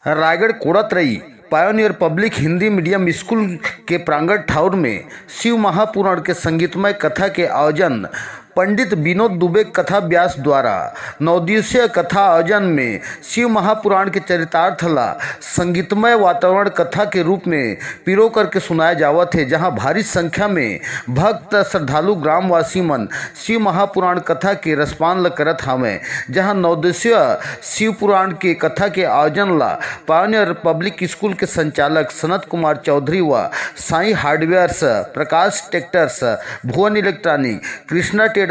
रायगढ़ कोड़ात्रयी pioneer public Hindi medium school के प्रांगण ठाउर में शिव महापुराण के संगीतमय कथा के आयोजन पंडित विनोद दुबे कथा व्यास द्वारा 9 दिवसीय कथा आयोजन में शिव महापुराण के चरितार्थ ला संगीतमय वातावरण कथा के रूप में पिरो करके सुनाया जावत है, जहां भारी संख्या में भक्त श्रद्धालु ग्रामवासी मन शिव महापुराण कथा के रसपान ल करत हवे। जहां 9 दिवसीय शिव पुराण के कथा के आयोजन ला पायोनियर पब्लिक स्कूल के संचालक सनत कुमार चौधरी व Sai hardwares, Prakash tractors, Bhuvan electronic, Krishna traders,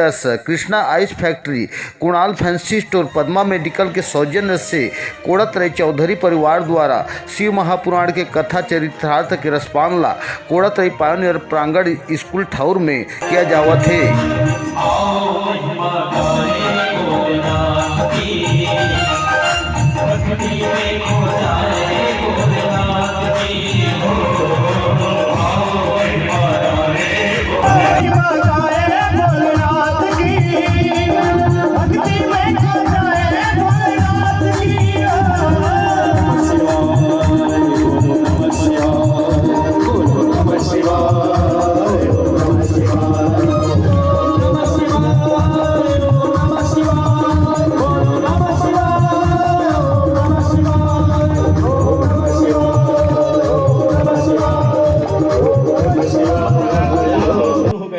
Krishna ice factory, Kunal fancy store, Padma medical के सौजन्य से कोड़ात्रयी चौधरी परिवार द्वारा शिव महापुराण के कथा चरितार्थ के रसपान ला कोड़ात्रयी पायोनियर प्रांगण स्कूल ठाउर में किया जावत है।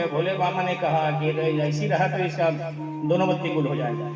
भोले बाबा ने कहा कि ऐसी रहा तो इसका दोनों बत्ती गुल हो जाएगा।